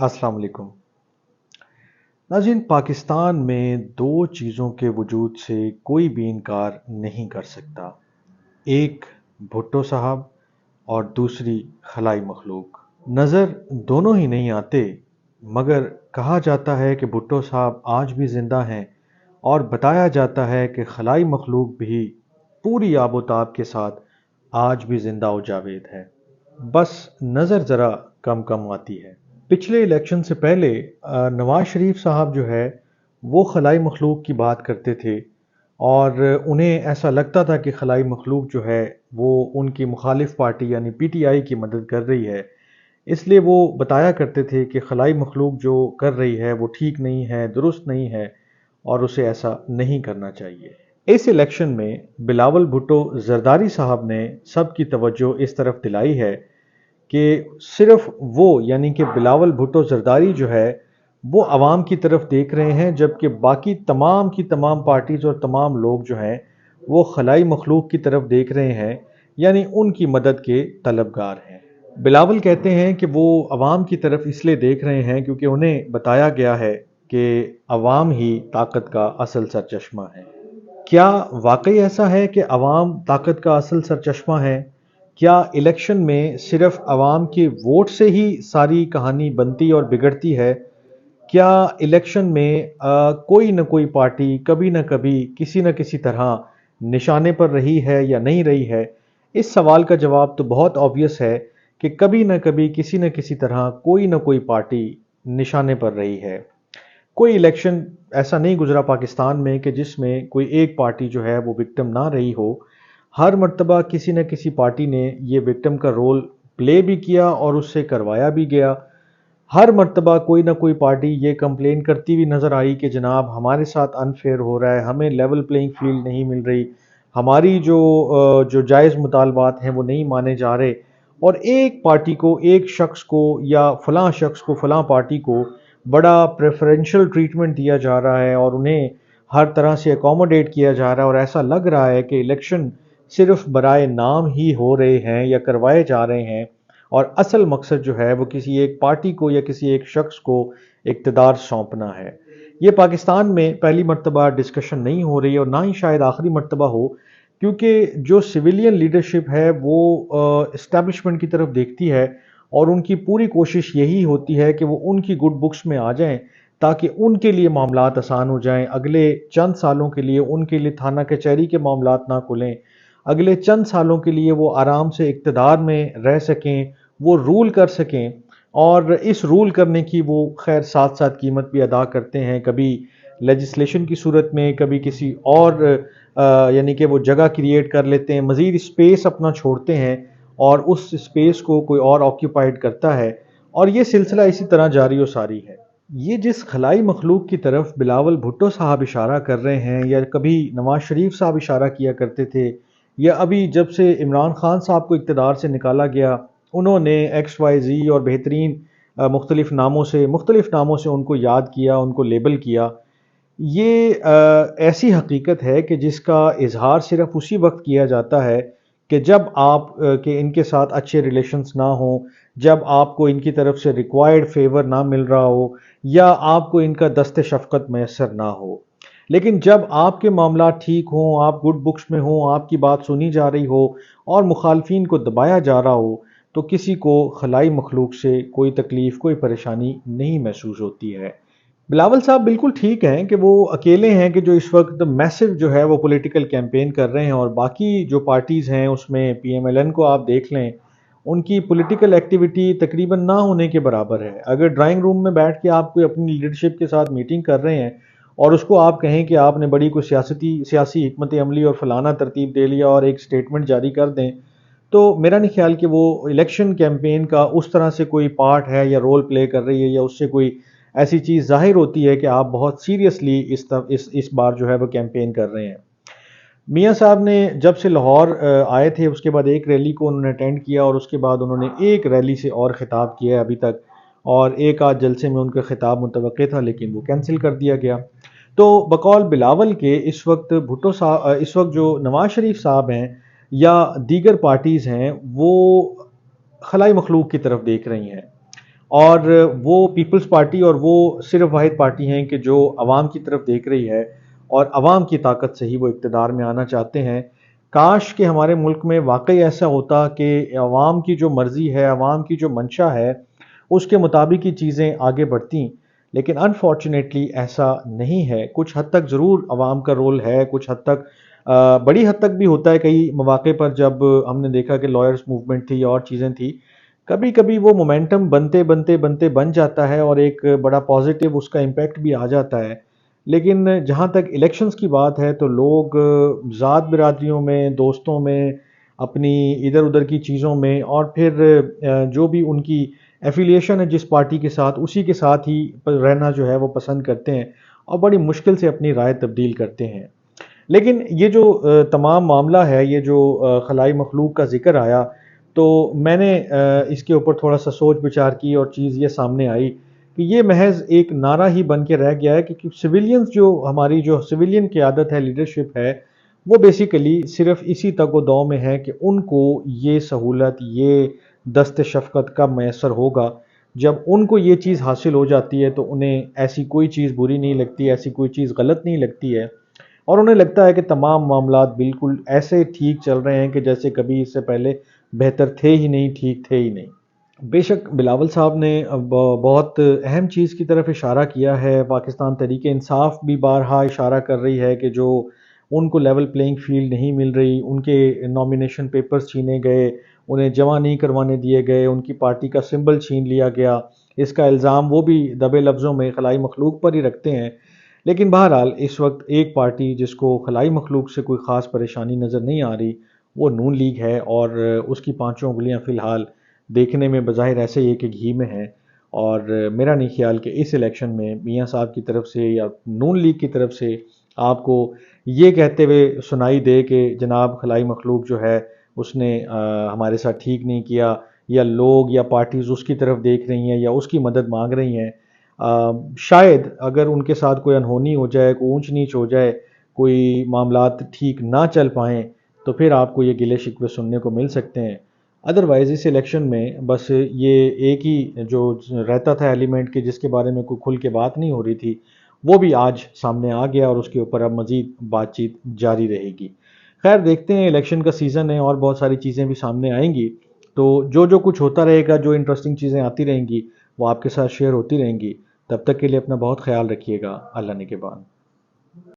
अस्सलाम वालेकुम नाज़रीन। पाकिस्तान में दो चीज़ों के वजूद से कोई भी इनकार नहीं कर सकता। एक भुट्टो साहब और दूसरी खलाई मखलूक। नज़र दोनों ही नहीं आते, मगर कहा जाता है कि भुट्टो साहब आज भी ज़िंदा हैं और बताया जाता है कि खलाई मखलूक भी पूरी आबोताब के साथ आज भी ज़िंदा व जावेद है। बस नज़र ज़रा कम कम आती है। पिछले इलेक्शन से पहले नवाज शरीफ साहब जो है वो खलाई मखलूक की बात करते थे और उन्हें ऐसा लगता था कि खलाई मखलूक जो है वो उनकी मुखालिफ पार्टी यानी पीटीआई की मदद कर रही है। इसलिए वो बताया करते थे कि खलाई मखलूक जो कर रही है वो ठीक नहीं है, दुरुस्त नहीं है और उसे ऐसा नहीं करना चाहिए। इस इलेक्शन में बिलावल भुट्टो जरदारी साहब ने सबकी तवज्जो इस तरफ दिलाई है कि सिर्फ वो यानी कि बिलावल भुट्टो जरदारी जो है वो आवाम की तरफ देख रहे हैं, जबकि बाकी तमाम की तमाम पार्टीज और तमाम लोग जो हैं वो खलाई मखलूक की तरफ देख रहे हैं, यानी उनकी मदद के तलबगार हैं। बिलावल कहते हैं कि वो आवाम की तरफ इसलिए देख रहे हैं क्योंकि उन्हें बताया गया है कि आवाम ही ताकत का असल सरचश्मा है। क्या वाकई ऐसा है कि अवाम ताकत का असल सरचश्मा है? क्या इलेक्शन में सिर्फ अवाम के वोट से ही सारी कहानी बनती और बिगड़ती है? क्या इलेक्शन में कोई न कोई पार्टी कभी न कभी किसी न किसी तरह निशाने पर रही है या नहीं रही है? इस सवाल का जवाब तो बहुत ऑब्वियस है कि कभी न कभी किसी न किसी तरह कोई न कोई पार्टी निशाने पर रही है। कोई इलेक्शन ऐसा नहीं गुजरा पाकिस्तान में कि जिसमें कोई एक पार्टी जो है वो विक्टिम ना रही हो। हर मर्तबा किसी न किसी पार्टी ने ये विक्टिम का रोल प्ले भी किया और उससे करवाया भी गया। हर मर्तबा कोई ना कोई पार्टी ये कंप्लेन करती हुई नज़र आई कि जनाब हमारे साथ अनफेयर हो रहा है, हमें लेवल प्लेइंग फील्ड नहीं मिल रही, हमारी जो जायज़ मुतालबात हैं वो नहीं माने जा रहे। और एक पार्टी को, एक शख्स को या फलां शख्स को, फलां पार्टी को बड़ा प्रेफरेंशियल ट्रीटमेंट दिया जा रहा है और उन्हें हर तरह से अकोमोडेट किया जा रहा है, और ऐसा लग रहा है कि इलेक्शन सिर्फ बराए नाम ही हो रहे हैं या करवाए जा रहे हैं, और असल मकसद जो है वो किसी एक पार्टी को या किसी एक शख्स को इक़्तिदार सौंपना है। ये पाकिस्तान में पहली मर्तबा डिस्कशन नहीं हो रही और ना ही शायद आखिरी मर्तबा हो, क्योंकि जो सिविलियन लीडरशिप है वो इस्टेब्लिशमेंट की तरफ देखती है और उनकी पूरी कोशिश यही होती है कि वो उनकी गुड बुक्स में आ जाएं ताकि उनके लिए मामलात आसान हो जाएं। अगले चंद सालों के लिए उनके लिए थाना कचहरी के मामलात ना खुलें, अगले चंद सालों के लिए वो आराम से इक़्तिदार में रह सकें, वो रूल कर सकें। और इस रूल करने की वो खैर साथ साथ कीमत भी अदा करते हैं, कभी लेजिस्लेशन की सूरत में, कभी किसी और यानी कि वो जगह क्रिएट कर लेते हैं, मज़ीद स्पेस अपना छोड़ते हैं और उस स्पेस को कोई और ऑक्यूपाइड करता है, और ये सिलसिला इसी तरह जारी व सारी है। ये जिस खलाई मखलूक की तरफ बिलावल भुट्टो साहब इशारा कर रहे हैं, या कभी नवाज शरीफ साहब इशारा किया करते थे, या अभी जब से इमरान खान साहब को इक़्तिदार से निकाला गया उन्होंने XYZ और बेहतरीन मुख्तलिफ़ नामों से उनको याद किया, उनको लेबल किया। ये ऐसी हकीकत है कि जिसका इजहार सिर्फ उसी वक्त किया जाता है कि जब आप के इनके साथ अच्छे रिलेशंस ना हो, जब आपको इनकी तरफ से रिक्वायर्ड फेवर ना मिल रहा हो, या आपको इनका दस्ते शफ़क़त मैसर ना हो। लेकिन जब आपके मामला ठीक हों, आप गुड बुक्स में हों, आपकी बात सुनी जा रही हो और मुखालफिन को दबाया जा रहा हो, तो किसी को खलाई मखलूक से कोई तकलीफ़, कोई परेशानी नहीं महसूस होती है। बिलावल साहब बिल्कुल ठीक हैं कि वो अकेले हैं कि जो इस वक्त मैसिव जो है वो पॉलिटिकल कैंपेन कर रहे हैं, और बाकी जो पार्टीज़ हैं उसमें PMLN को आप देख लें, उनकी पॉलिटिकल एक्टिविटी तकरीबन ना होने के बराबर है। अगर ड्राइंग रूम में बैठ के आप कोई अपनी लीडरशिप के साथ मीटिंग कर रहे हैं और उसको आप कहें कि आपने बड़ी कोई सियासी हिकमत अमली और फलाना तरतीब दे लिया और एक स्टेटमेंट जारी कर दें, तो मेरा नहीं ख्याल कि वो इलेक्शन कैंपेन का उस तरह से कोई पार्ट है या रोल प्ले कर रही है, या उससे कोई ऐसी चीज़ ज़ाहिर होती है कि आप बहुत सीरियसली इस बार जो है वो कैंपेन कर रहे हैं। मियाँ साहब ने जब से लाहौर आए थे उसके बाद एक रैली को उन्होंने अटेंड किया, और उसके बाद उन्होंने एक रैली से और ख़िताब किया है अभी तक, और एक आध जलसे में उनका ख़िताब मुतवक्के था लेकिन वो कैंसिल कर दिया गया। तो बकौल बिलावल के इस वक्त भुट्टो साहब, इस वक्त जो नवाज शरीफ साहब हैं या दीगर पार्टीज़ हैं, वो खलाई मखलूक की तरफ देख रही हैं اور وہ پیپلز پارٹی اور وہ صرف واحد پارٹی ہیں کہ جو عوام کی طرف دیکھ رہی ہے اور عوام کی طاقت سے ہی وہ اقتدار میں آنا چاہتے ہیں۔ کاش کہ ہمارے ملک میں واقعی ایسا ہوتا کہ عوام کی جو مرضی ہے، عوام کی جو منشا ہے، اس کے مطابق ہی چیزیں آگے بڑھتیں، لیکن انفارچونیٹلی ایسا نہیں ہے۔ کچھ حد تک ضرور عوام کا رول ہے، کچھ حد تک بڑی حد تک بھی ہوتا ہے کئی مواقع پر، جب ہم نے دیکھا کہ لائرز موومنٹ تھی اور چیزیں تھی، کبھی کبھی وہ مومنٹم بنتے بنتے بنتے بن جاتا ہے اور ایک بڑا پازیٹیو اس کا امپیکٹ بھی آ جاتا ہے۔ لیکن جہاں تک الیکشنز کی بات ہے تو لوگ ذات برادریوں میں، دوستوں میں، اپنی ادھر ادھر کی چیزوں میں، اور پھر جو بھی ان کی ایفیلیشن ہے جس پارٹی کے ساتھ، اسی کے ساتھ ہی رہنا جو ہے وہ پسند کرتے ہیں اور بڑی مشکل سے اپنی رائے تبدیل کرتے ہیں۔ لیکن یہ جو تمام معاملہ ہے، یہ جو خلائی مخلوق کا ذکر آیا، تو میں نے اس کے اوپر تھوڑا سا سوچ بچار کی اور چیز یہ سامنے آئی کہ یہ محض ایک نعرہ ہی بن کے رہ گیا ہے کہ سویلینز، جو ہماری جو سویلین قیادت ہے، لیڈرشپ ہے، وہ بیسیکلی صرف اسی تگ و دو میں ہے کہ ان کو یہ سہولت، یہ دست شفقت کب میسر ہوگا۔ جب ان کو یہ چیز حاصل ہو جاتی ہے تو انہیں ایسی کوئی چیز بری نہیں لگتی، ایسی کوئی چیز غلط نہیں لگتی ہے، اور انہیں لگتا ہے کہ تمام معاملات بالکل ایسے ٹھیک چل رہے ہیں کہ جیسے کبھی اس سے پہلے بہتر تھے ہی نہیں، ٹھیک تھے ہی نہیں۔ بے شک بلاول صاحب نے بہت اہم چیز کی طرف اشارہ کیا ہے۔ پاکستان تحریک انصاف بھی بارہا اشارہ کر رہی ہے کہ جو ان کو لیول پلینگ فیلڈ نہیں مل رہی، ان کے نامینیشن پیپرز چھینے گئے، انہیں جمع نہیں کروانے دیے گئے، ان کی پارٹی کا سمبل چھین لیا گیا، اس کا الزام وہ بھی دبے لفظوں میں خلائی مخلوق پر ہی رکھتے ہیں۔ لیکن بہرحال اس وقت ایک پارٹی جس کو خلائی مخلوق سے کوئی خاص پریشانی نظر نہیں آ رہی، وہ نون لیگ ہے، اور اس کی پانچوں انگلیاں فی الحال دیکھنے میں بظاہر ایسے ہی کہ گھی میں ہیں۔ اور میرا نہیں خیال کہ اس الیکشن میں میاں صاحب کی طرف سے یا نون لیگ کی طرف سے آپ کو یہ کہتے ہوئے سنائی دے کہ جناب خلائی مخلوق جو ہے اس نے ہمارے ساتھ ٹھیک نہیں کیا، یا لوگ یا پارٹیز اس کی طرف دیکھ رہی ہیں یا اس کی مدد مانگ رہی ہیں۔ شاید اگر ان کے ساتھ کوئی انہونی ہو جائے، کوئی اونچ نیچ ہو جائے، کوئی معاملات ٹھیک نہ چل پائیں، تو پھر آپ کو یہ گلے شکوے سننے کو مل سکتے ہیں۔ ادروائز اس الیکشن میں بس یہ ایک ہی جو رہتا تھا ایلیمنٹ کہ جس کے بارے میں کوئی کھل کے بات نہیں ہو رہی تھی، وہ بھی آج سامنے آ گیا، اور اس کے اوپر اب مزید بات چیت جاری رہے گی۔ خیر دیکھتے ہیں، الیکشن کا سیزن ہے اور بہت ساری چیزیں بھی سامنے آئیں گی، تو جو کچھ ہوتا رہے گا، جو انٹرسٹنگ چیزیں آتی رہیں گی، وہ آپ کے ساتھ شیئر ہوتی رہیں گی۔ تب تک کے لیے اپنا بہت خیال رکھیے گا۔ اللہ نگہبان۔